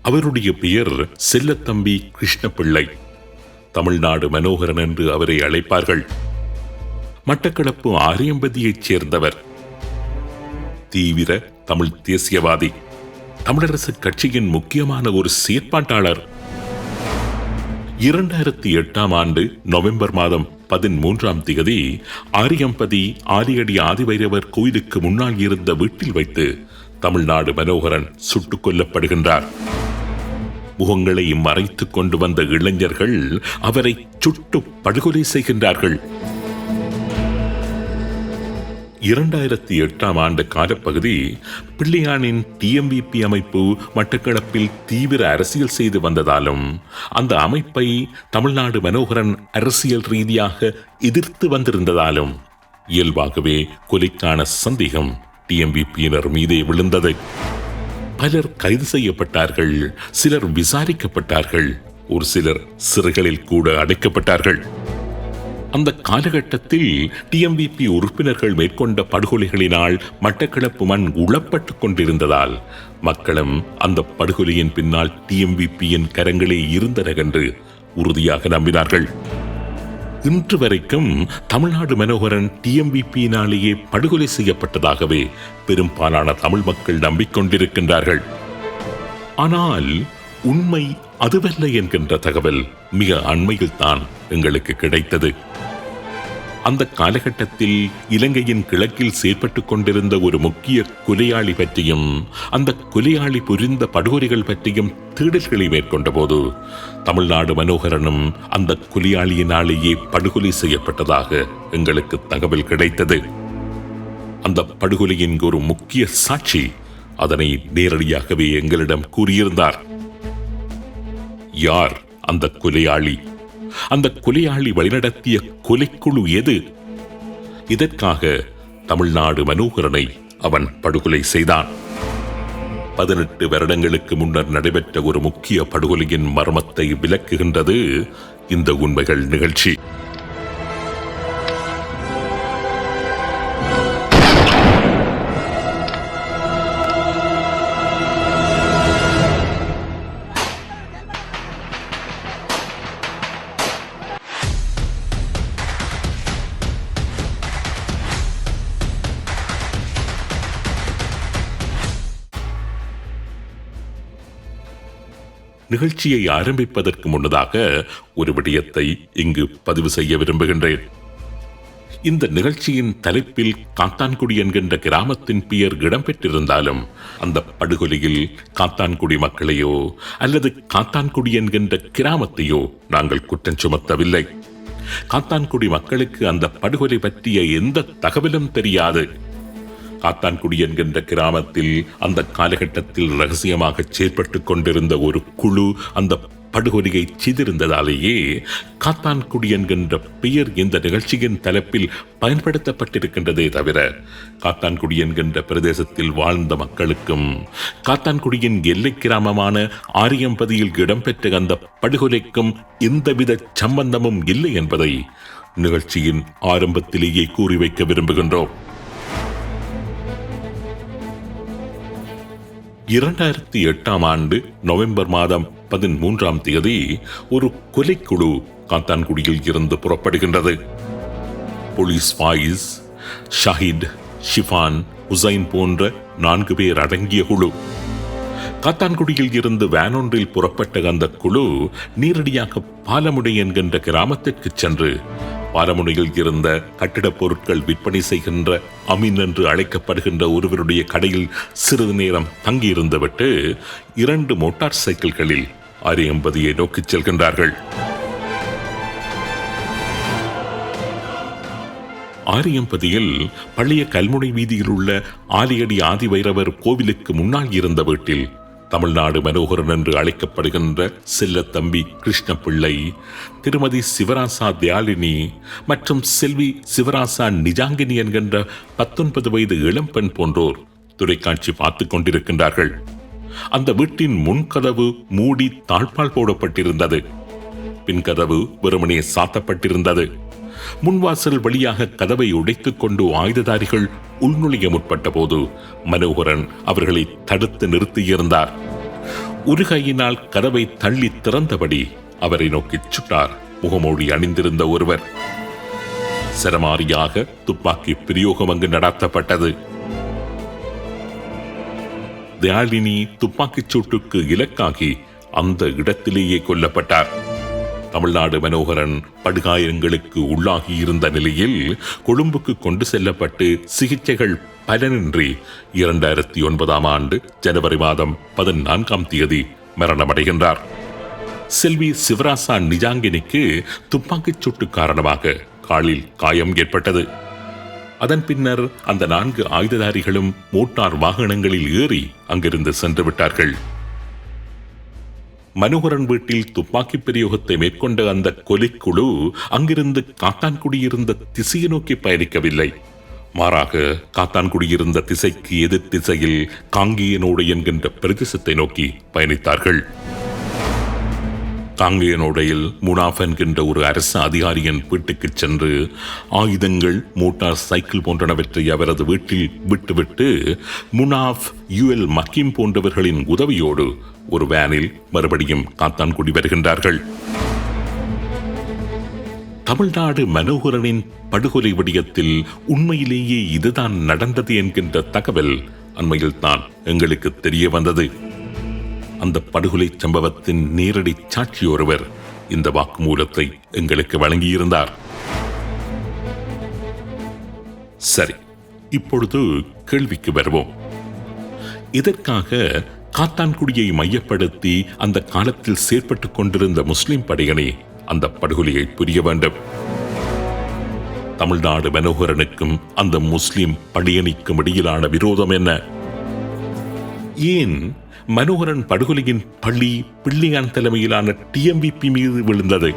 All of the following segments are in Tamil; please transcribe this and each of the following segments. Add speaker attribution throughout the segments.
Speaker 1: அவருடைய பெயர் செல்லத்தம்பி கிருஷ்ணபிள்ளை. தமிழ்நாடு மனோகரன் என்று அவரை அழைப்பார்கள். மட்டக்களப்பு ஆரியம்பதியைச் சேர்ந்தவர். தீவிர தமிழ் தேசியவாதி, தமிழரசு கட்சியின் முக்கியமான ஒரு செயற்பாட்டாளர். 2008 நவம்பர் மாதம் 13 ஆரியம்பதி ஆரியடி ஆதிவைரவர் கோயிலுக்கு முன்னால் இருந்த வீட்டில் வைத்து தமிழ்நாடு மனோகரன் சுட்டுக் கொல்லப்படுகின்றார். முகங்களை மறைத்துக் கொண்டு வந்த இளைஞர்கள் அவரை சுட்டு படுகொலை செய்கின்றார்கள். 2008 காலப்பகுதி பிள்ளையானின் டிஎம்விபி அமைப்பு மட்டக்களப்பில் தீவிர அரசியல் செய்து வந்ததாலும் அந்த அமைப்பை தமிழ்நாடு மனோகரன் அரசியல் ரீதியாக எதிர்த்து வந்திருந்ததாலும் இயல்பாகவே கொலைக்கான சந்தேகம் டிஎம்விபியினர் மீதே விழுந்தது. பலர் கைது செய்யப்பட்டார்கள், சிலர் விசாரிக்கப்பட்டார்கள், ஒரு சிலர் சிறைகளில் கூட அடைக்கப்பட்டார்கள். அந்த காலகட்டத்தில் டிஎம்விபி உறுப்பினர்கள் மேற்கொண்ட படுகொலைகளினால் மட்டக்களப்பு மண் உளப்பட்டுக் கொண்டிருந்ததால் மக்களும் அந்த படுகொலையின் பின்னால் டிஎம்விபியின் கரங்களே இருந்தன என்று உறுதியாக நம்பினார்கள். இன்று வரைக்கும் தமிழ்நாடு மனோகரன் டிஎம்விபியினாலேயே படுகொலை செய்யப்பட்டதாகவே பெரும்பாலான தமிழ் மக்கள் நம்பிக்கொண்டிருக்கின்றார்கள். ஆனால் உண்மை அதுவல்ல என்கின்ற தகவல் மிக அண்மையில் தான் எங்களுக்கு கிடைத்தது. அந்த காலகட்டத்தில் இலங்கையின் கிழக்கில் செயற்பட்டுக் கொண்டிருந்த ஒரு முக்கிய கொலையாளி பற்றியும் அந்த கொலையாளி புரிந்த படுகொலைகள் பற்றியும் தேடல்களை மேற்கொண்ட போது தமிழ்நாடு மனோகரனும் அந்த கொலையாளியினாலேயே படுகொலை செய்யப்பட்டதாக எங்களுக்கு தகவல் கிடைத்தது. அந்த படுகொலையின் ஒரு முக்கிய சாட்சி அதனை நேரடியாகவே எங்களிடம் கூறியிருந்தார். யார் அந்த கொலையாளி? அந்த கொலையாளி வழிநடத்திய கொலைக்குழு எது? இதற்காக தமிழ்நாடு மனோகரனை அவன் படுகொலை செய்தான். 18 வருடங்களுக்கு முன்னர் நடைபெற்ற ஒரு முக்கிய படுகொலையின் மர்மத்தை விளக்குகின்றது இந்த உண்மைகள் நிகழ்ச்சி. நிகழ்ச்சியை ஆரம்பிப்பதற்கு முன்னதாக ஒரு விடயத்தை இங்கு பதிவு செய்ய விரும்புகின்றேன். இந்த நிகழ்ச்சியின் தலைப்பில் காத்தான்குடி என்கின்ற கிராமத்தின் பெயர் இடம்பெற்றிருந்தாலும் அந்த படுகொலையில் காத்தான்குடி மக்களையோ அல்லது காத்தான்குடி என்கின்ற கிராமத்தையோ நாங்கள் குற்றம் சுமத்தவில்லை. காத்தான்குடி மக்களுக்கு அந்த படுகொலை பற்றிய எந்த தகவலும் தெரியாது. காத்தான்குடி என்கின்ற கிராமத்தில் அந்த காலகட்டத்தில் ரகசியமாக செயற்பட்டுக் கொண்டிருந்த ஒரு குழு அந்த படுகொலையை செய்திருந்ததாலேயே காத்தான்குடி என்கின்ற பெயர் இந்த நிகழ்ச்சியின் தலைப்பில் பயன்படுத்தப்பட்டிருக்கின்றதே தவிர காத்தான்குடி என்கின்ற பிரதேசத்தில் வாழ்ந்த மக்களுக்கும் காத்தான்குடியின் எல்லை கிராமமான ஆரியம்பதியில் இடம்பெற்ற அந்த படுகொலைக்கும் எந்தவித சம்பந்தமும் இல்லை என்பதை நிகழ்ச்சியின் ஆரம்பத்திலேயே கூறி வைக்க விரும்புகின்றோம். 2008 நவம்பர் மாதம் 13 ஒரு கொலைக்குழு காத்தான்குடியில் இருந்து புறப்படுகின்றது. போலீஸ் ஃபாயிஸ், ஷஹீத், ஷிஃபான், ஹுசைன் போன்ற 4 பேர் அடங்கிய குழு. காத்தான்குடியில் இருந்து வேனொன்றில் புறப்பட்ட அந்த குழு நேரடியாக பாலமுனை என்கின்ற கிராமத்திற்கு சென்று பாலமுனையில் இருந்த கட்டிடப் பொருட்கள் விற்பனை செய்கின்ற அமீன் என்று அழைக்கப்படுகின்ற ஒருவருடைய கடையில் சிறிது நேரம் தங்கியிருந்துவிட்டு 2 மோட்டார் சைக்கிள்களில் ஆரியம்பதியை நோக்கிச் செல்கின்றார்கள். ஆரியம்பதியில் பழைய கல்முனை வீதியில் உள்ள ஆலியடி ஆதிவைரவர் கோவிலுக்கு முன்னால் இருந்த வீட்டில் தமிழ்நாடு மனோகரன் என்று அழைக்கப்படுகின்ற செல்லத்தம்பி கிருஷ்ணபிள்ளை, திருமதி சிவராசா தயாளினி மற்றும் செல்வி சிவராசா நிஜாங்கினி என்கின்ற 19 வயது இளம்பெண் போன்றோர் தொலைக்காட்சி பார்த்துக் கொண்டிருக்கின்றார்கள். அந்த வீட்டின் முன்கதவு மூடி தாழ்பால் போடப்பட்டிருந்தது. பின்கதவு வெறுமனே சாத்தப்பட்டிருந்தது. முன்வாசல் வழியாக கதவை உடைத்துக் கொண்டு ஆயுததாரிகள் உள்நுழைய முற்பட்ட போது மனோகரன் அவர்களை தடுத்து நிறுத்தியிருந்தார். உருகையினால் கதவை தள்ளி திறந்தபடி அவரை நோக்கி சுட்டார் முகமூடி அணிந்திருந்த ஒருவர். சரமாரியாக துப்பாக்கி பிரயோகம் அங்கு நடத்தப்பட்டது. தயாளினி துப்பாக்கிச் சூட்டுக்கு இலக்காகி அந்த இடத்திலேயே கொல்லப்பட்டார். தமிழ்நாடு மனோகரன் படுகாயங்களுக்கு உள்ளாகி இருந்த நிலையில் கொழும்புக்கு கொண்டு செல்லப்பட்டு சிகிச்சைகள் பலனின்றி 2009 ஆண்டு ஜனவரி மாதம் 14 மரணமடைகின்றார். செல்வி சிவராசா நிஜாங்கினிக்கு துப்பாக்கிச் சூட்டு காரணமாக காலில் காயம் ஏற்பட்டது. அதன் பின்னர் அந்த 4 ஆயுததாரிகளும் மோட்டார் வாகனங்களில் ஏறி அங்கிருந்து சென்று விட்டார்கள். மனோகரன் வீட்டில் துப்பாக்கி பிரயோகத்தை மேற்கொண்ட அந்த கொலைக்குழு அங்கிருந்து காத்தான்குடியிருந்த திசையை நோக்கி பயணிக்கவில்லை. மாறாக காத்தான்குடியிருந்த திசைக்கு எதிர் திசையில் காங்கேயனோடு என்கின்ற பிரதேசத்தை நோக்கி பயணித்தார்கள். காங்கேயனோடையில் முனாஃப் என்கின்ற ஒரு அரசு அதிகாரியின் வீட்டுக்கு சென்று ஆயுதங்கள், மோட்டார் சைக்கிள் போன்றனவற்றை அவரது வீட்டில் விட்டுவிட்டு முனாஃப், யுஎல் மக்கீம் போன்றவர்களின் உதவியோடு ஒரு வேனில் மறுபடியும் காத்தான்குடி வருகின்றார்கள். தமிழ்நாடு மனோகரனின் படுகொலை விடயத்தில் உண்மையிலேயே இதுதான் நடந்தது என்கின்ற தகவல் அண்மையில் தான் எங்களுக்கு தெரிய வந்தது. அந்த படுகொலை சம்பவத்தின் நேரடி சாட்சி ஒருவர் இந்த வாக்குமூலத்தை எங்களுக்கு வழங்கியிருந்தார். சரி, இப்பொழுது கேள்விக்கு வருவோம். இதற்காக காத்தான்குடியை மையப்படுத்தி அந்த காலத்தில் செயற்பட்டுக் கொண்டிருந்த முஸ்லிம் படையணி அந்த படுகொலையை புரிய வேண்டும். தமிழ்நாடு மனோகரனுக்கும் அந்த முஸ்லிம் படையணிக்கும் இடையிலான விரோதம் என்ன? ஏன் மனோகரன் படுகொலையின் பள்ளி பிள்ளையான் தலைமையிலான டிஎம்விபி மீது விழுந்தது?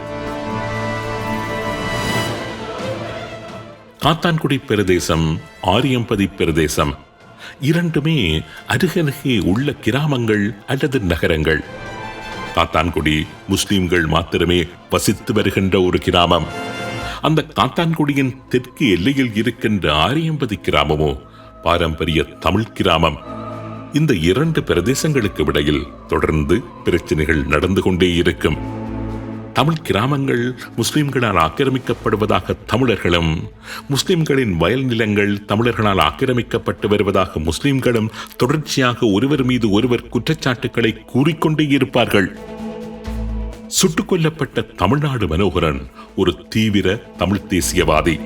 Speaker 1: காத்தான்குடி பிரதேசம், ஆரியம்பதி பிரதேசம் இரண்டுமே அருகருகே உள்ள கிராமங்கள் அல்லது நகரங்கள். காத்தான்குடி முஸ்லிம்கள் மாத்திரமே வசித்து வருகின்ற ஒரு கிராமம். அந்த காத்தான்குடியின் தெற்கு எல்லையில் இருக்கின்ற ஆரியம்பதி கிராமமோ பாரம்பரிய தமிழ் கிராமம். இந்த 2 பிரதேசங்களுக்கு இடையில் தொடர்ந்து பிரச்சனைகள் நடந்து கொண்டே இருக்கும். தமிழ் கிராமங்கள் முஸ்லிம்களால் ஆக்கிரமிக்கப்படுவதாக தமிழர்களும், முஸ்லிம்களின் வயல் நிலங்கள் தமிழர்களால் ஆக்கிரமிக்கப்பட்டு வருவதாக முஸ்லிம்களும் தொடர்ச்சியாக ஒருவர் மீது ஒருவர் குற்றச்சாட்டுக்களை கூறிக்கொண்டே இருப்பார்கள். சுட்டுக் கொல்லப்பட்ட தமிழ்நாடு மனோகரன் ஒரு தீவிர தமிழ் தேசியவாதி.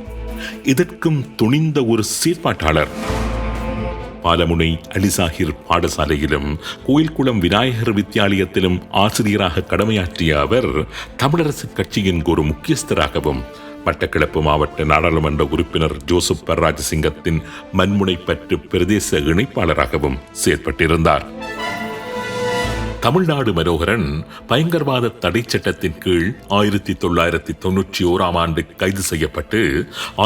Speaker 1: இதற்கும் துணிந்த ஒரு செயற்பாட்டாளர். பாலமுனை அலிசாஹிர் பாடசாலையிலும் கோயில்குளம் விநாயகர் வித்தியாலயத்திலும் ஆசிரியராக கடமையாற்றிய அவர் தமிழரசு கட்சியின் ஒரு முக்கியஸ்தராகவும், மட்டக்களப்பு மாவட்ட நாடாளுமன்ற உறுப்பினர் ஜோசப் பர்ராஜசிங்கத்தின் மண்முனைப்பற்று பிரதேச இணைப்பாளராகவும் செயற்பட்டிருந்தார். தமிழ்நாடு மனோகரன் பயங்கரவாத தடை சட்டத்தின் கீழ் 1991 ஆண்டு கைது செய்யப்பட்டு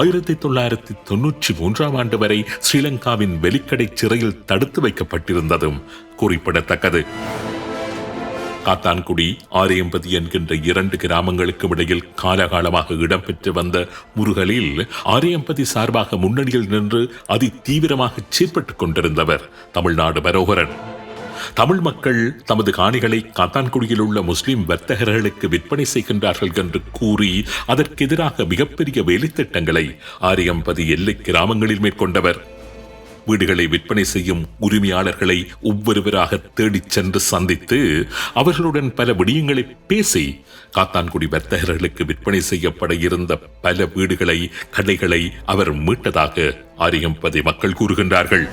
Speaker 1: 1993 ஆண்டு வரை ஸ்ரீலங்காவின் வெலிக்கடை சிறையில் தடுத்து வைக்கப்பட்டிருந்ததும் குறிப்பிடத்தக்கது. காத்தான்குடி, ஆரியம்பதி என்கின்ற 2 கிராமங்களுக்கு இடையில் காலகாலமாக இடம்பெற்று வந்த முருகலில் ஆரியம்பதி சார்பாக முன்னணியில் நின்று அதி தீவிரமாக செயற்பட்டுக் கொண்டிருந்தவர் தமிழ்நாடு மனோகரன். தமிழ் மக்கள் தமது காணிகளை காத்தான்குடியில் உள்ள முஸ்லிம் வர்த்தகர்களுக்கு விற்பனை செய்கின்றார்கள் என்று கூறி அதற்கு எதிராக மிகப்பெரிய வேலைத்திட்டங்களை ஆரியம்பதி எல்லை கிராமங்களில் மேற்கொண்டவர். வீடுகளை விற்பனை செய்யும் உரிமையாளர்களை ஒவ்வொருவராக தேடிச் சென்று சந்தித்து அவர்களுடன் பல விடயங்களை பேசி காத்தான்குடி வர்த்தகர்களுக்கு விற்பனை செய்யப்பட இருந்த பல வீடுகளை, கடைகளை அவர் மீட்டதாக ஆரியம்பதி மக்கள் கூறுகின்றார்கள்.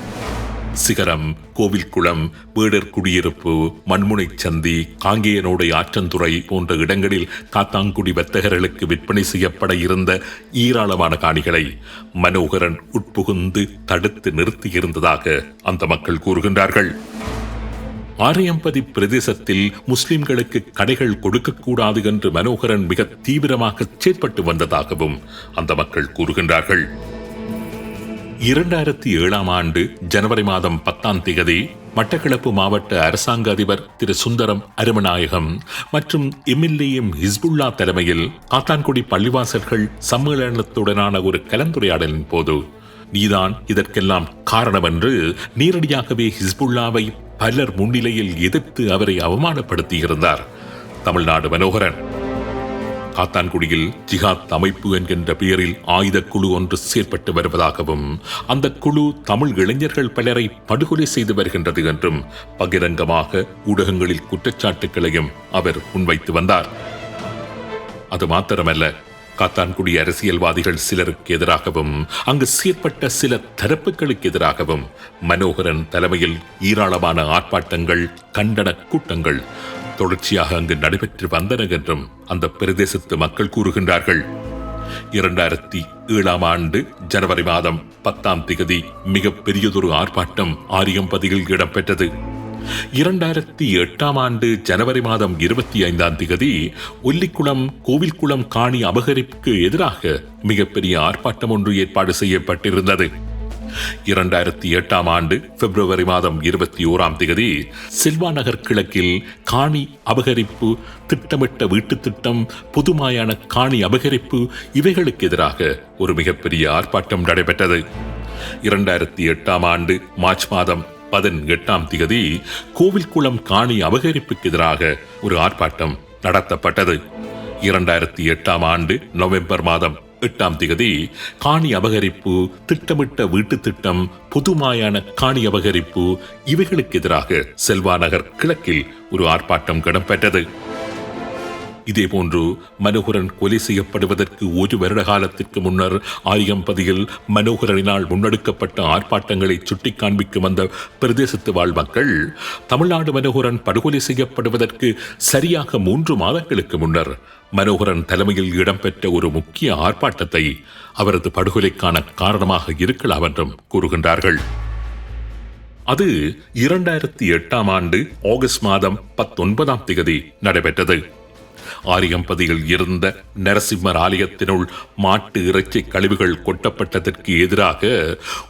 Speaker 1: சிகரம், கோவில்குளம், வேடர் குடியிருப்பு, மண்முனை சந்தி, காங்கேயனோடை ஆற்றந்துறை போன்ற இடங்களில் காத்தான்குடி வர்த்தகர்களுக்கு விற்பனை செய்யப்பட இருந்த ஏராளமான காணிகளை மனோகரன் உட்புகுந்து தடுத்து நிறுத்தியிருந்ததாக அந்த மக்கள் கூறுகின்றார்கள். ஆரியம்பதி பிரதேசத்தில் முஸ்லிம்களுக்கு கடைகள் கொடுக்கக்கூடாது என்று மனோகரன் மிக தீவிரமாக செயற்பட்டு வந்ததாகவும் அந்த மக்கள் கூறுகின்றார்கள். 2007 ஆண்டு ஜனவரி மாதம் 10 மட்டக்களப்பு மாவட்ட அரசாங்க அதிபர் திரு சுந்தரம் அருமநாயகம் மற்றும் எம்எல்ஏஎம் ஹிஸ்புல்லா தலைமையில் காத்தான்குடி பள்ளிவாசல்கள் சம்மேளனத்துடனான ஒரு கலந்துரையாடலின் போது நீதான் இதற்கெல்லாம் காரணம் என்று நேரடியாகவே ஹிஸ்புல்லாவை பலர் முன்னிலையில் எதிர்த்து அவரை அவமானப்படுத்தியிருந்தார் தமிழ்நாடு மனோகரன். காத்தான்குடியில் ஜிஹாத் அமைப்பு என்கின்ற பெயரில் ஆயுத குழு ஒன்று செயற்பட்டு வருவதாகவும் அந்த குழு தமிழ் இளைஞர்கள் பலரை படுகொலை செய்து வருகின்றது என்றும் பகிரங்கமாக ஊடகங்களில் குற்றச்சாட்டுகளையும் அவர் முன்வைத்து வந்தார். அது மாத்திரமல்ல, காத்தான்குடி அரசியல்வாதிகள் சிலருக்கு எதிராகவும் அங்கு செயற்பட்ட சில தரப்புகளுக்கு எதிராகவும் மனோகரன் தலைமையில் ஏராளமான ஆர்ப்பாட்டங்கள், கண்டன கூட்டங்கள் தொடர்ச்சியாக அங்கு நடைபெற்று வந்தன என்றும் அந்த பிரதேசத்து மக்கள் கூறுகின்றார்கள். 2007 ஜனவரி மாதம் 10 மிக பெரியதொரு ஆர்ப்பாட்டம் ஆரியம்பதியில் இடம்பெற்றது. 2008 ஜனவரி மாதம் 25 ஒல்லிக்குளம் கோவில்குளம் காணி அபகரிப்புக்கு எதிராக மிகப்பெரிய ஆர்ப்பாட்டம் ஒன்று ஏற்பாடு செய்யப்பட்டிருந்தது. 2008 பிப்ரவரி மாதம் 21 செல்வா நகர் கிழக்கில் காணி அபகரிப்பு, திட்டமிட்ட வீட்டு திட்டம், புதுமாயான காணி அபகரிப்பு இவைகளுக்கு எதிராக ஒரு மிகப்பெரிய ஆர்ப்பாட்டம் நடைபெற்றது. 2008 மார்ச் மாதம் 18 கோவில்குளம் காணி அபகரிப்புக்கு எதிராக ஒரு ஆர்ப்பாட்டம் நடத்தப்பட்டது. 2008 நவம்பர் மாதம் 8 காணி அபகரிப்பு, திட்டமிட்ட வீட்டு திட்டம், புதுமாயான காணி அபகரிப்பு இவைகளுக்கு எதிராக செல்வா நகர் கிழக்கில் ஒரு ஆர்ப்பாட்டம் இடம்பெற்றது. இதேபோன்று மனோகரன் கொலை செய்யப்படுவதற்கு 1 வருட காலத்திற்கு முன்னர் ஆரியம்பதியில் மனோகரனினால் முன்னெடுக்கப்பட்ட ஆர்ப்பாட்டங்களை சுட்டிக் காண்பிக்கும் அந்த பிரதேசத்து வாழ் மக்கள் தமிழ்நாடு மனோகரன் படுகொலை செய்யப்படுவதற்கு சரியாக 3 மாதங்களுக்கு முன்னர் மனோகரன் தலைமையில் இடம்பெற்ற ஒரு முக்கிய ஆர்ப்பாட்டத்தை அவரது படுகொலைக்கான காரணமாக இருக்கலாம் என்றும் கூறுகின்றார்கள். அது 2008 ஆகஸ்ட் மாதம் 19 நடைபெற்றது. ஆரியம்பதியில் இருந்த நரசிம்மர் ஆலயத்தினுள் மாட்டு இறைச்சி கழிவுகள் கொட்டப்பட்டதற்கு எதிராக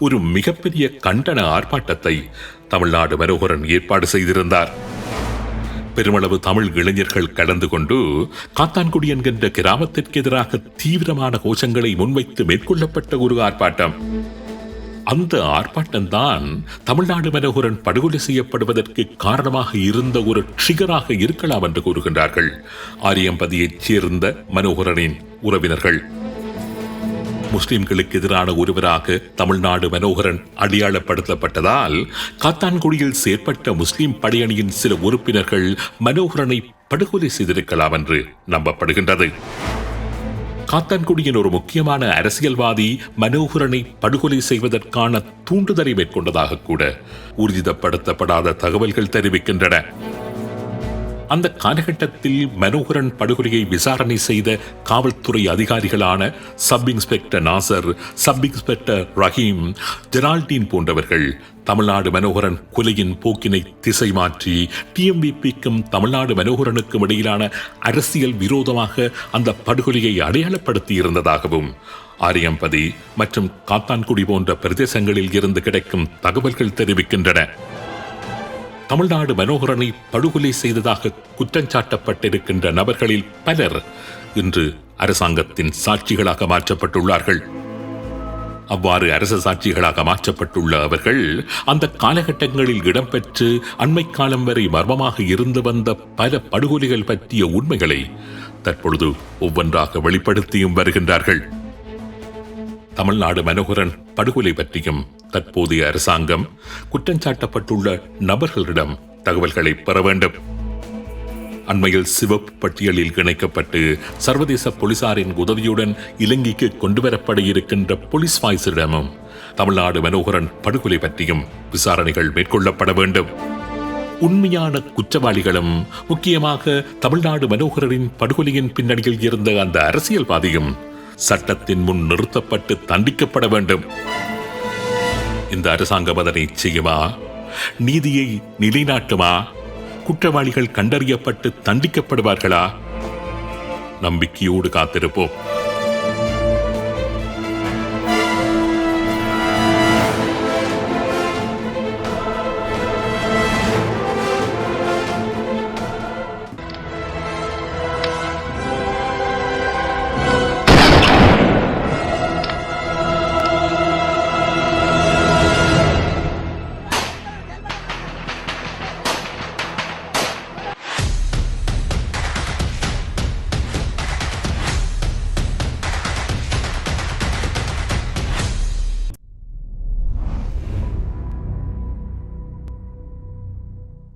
Speaker 1: ஒரு மிகப்பெரிய கண்டன ஆர்ப்பாட்டத்தை தமிழ்நாடு மனோகரன் ஏற்பாடு செய்திருந்தார். பெருமளவு தமிழ் இளைஞர்கள் கலந்து கொண்டு காத்தான்குடி என்கின்ற கிராமத்திற்கு எதிராக தீவிரமான கோஷங்களை முன்வைத்து மேற்கொள்ளப்பட்ட ஒரு ஆர்ப்பாட்டம். அந்த ஆர்ப்பாட்டம்தான் தமிழ்நாடு மனோகரன் படுகொலை செய்யப்படுவதற்கு காரணமாக இருந்த ஒரு ட்ரிகராக இருக்கலாம் என்று கூறுகின்றார்கள் ஆரியம்பதியைச் சேர்ந்த மனோகரனின் உறவினர்கள். முஸ்லிம்களுக்கு எதிரான ஒருவராக தமிழ்நாடு மனோகரன் அடையாளப்படுத்தப்பட்டதால் காத்தான்குடியில் செயற்பட்ட முஸ்லிம் படையணியின் சில உறுப்பினர்கள் மனோகரனை படுகொலை செய்திருக்கலாம் என்று நம்பப்படுகின்றது. காத்தான்குடியின் ஒரு முக்கியமான அரசியல்வாதி மனோகரனை படுகொலை செய்வதற்கான தூண்டுதலை மேற்கொண்டதாக கூட ஊர்ஜிதப்படுத்தப்படாத தகவல்கள் தெரிவிக்கின்றன. அந்த காலகட்டத்தில் மனோகரன் படுகொலையை விசாரணை செய்த காவல்துறை அதிகாரிகளான sub inspector Nasar, sub inspector Rahim, Geraldine போன்றவர்கள் தமிழ்நாடு மனோகரன் கொலையின் போக்கினை திசை மாற்றி டிஎம்விபிக்கும் தமிழ்நாடு மனோகரனுக்கும் இடையிலான அரசியல் விரோதமாக அந்த படுகொலையை அடையாளப்படுத்தி இருந்ததாகவும் ஆரியம்பதி மற்றும் காத்தான்குடி போன்ற பிரதேசங்களில் இருந்து கிடைக்கும் தகவல்கள் தெரிவிக்கின்றன. தமிழ்நாடு மனோகரனை படுகொலை செய்ததாக குற்றஞ்சாட்டப்பட்டிருக்கின்ற நபர்களில் பலர் இன்று அரசாங்கத்தின் சாட்சிகளாக மாற்றப்பட்டுள்ளார்கள். அவ்வாறு அரச சாட்சிகளாக மாற்றப்பட்டுள்ள அவர்கள் அந்த காலகட்டங்களில் இடம்பெற்று அண்மை காலம் வரை மர்மமாக இருந்து வந்த பல படுகொலைகள் பற்றிய உண்மைகளை தற்பொழுது ஒவ்வொன்றாக வெளிப்படுத்தியும் வருகின்றார்கள். தமிழ்நாடு மனோகரன் படுகொலை பற்றியும் தற்போதைய அரசாங்கம் குற்றஞ்சாட்டப்பட்டுள்ள நபர்களிடம் தகவல்களை பெற வேண்டும். அண்மையில் சிவப்பு பட்டியலில் இணைக்கப்பட்டு சர்வதேச போலீசாரின் உதவியுடன் இலங்கைக்கு கொண்டுவரப்பட இருக்கின்ற போலீஸ் வாய்ஸிடமும் தமிழ்நாடு மனோகரன் படுகொலை பற்றியும் விசாரணைகள் மேற்கொள்ளப்பட வேண்டும். உண்மையான குற்றவாளிகளும் முக்கியமாக தமிழ்நாடு மனோகரனின் படுகொலையின் பின்னணியில் இருந்த அந்த அரசியல்வாதியும் சட்டத்தின் முன் நிறுத்தப்பட்டு தண்டிக்கப்பட வேண்டும். இந்த அரசாங்கம் அதனை செய்யுமா? நீதியை நிலைநாட்டுமா? குற்றவாளிகள் கண்டறியப்பட்டு தண்டிக்கப்படுவார்களா? நம்பிக்கையோடு காத்திருப்போம்.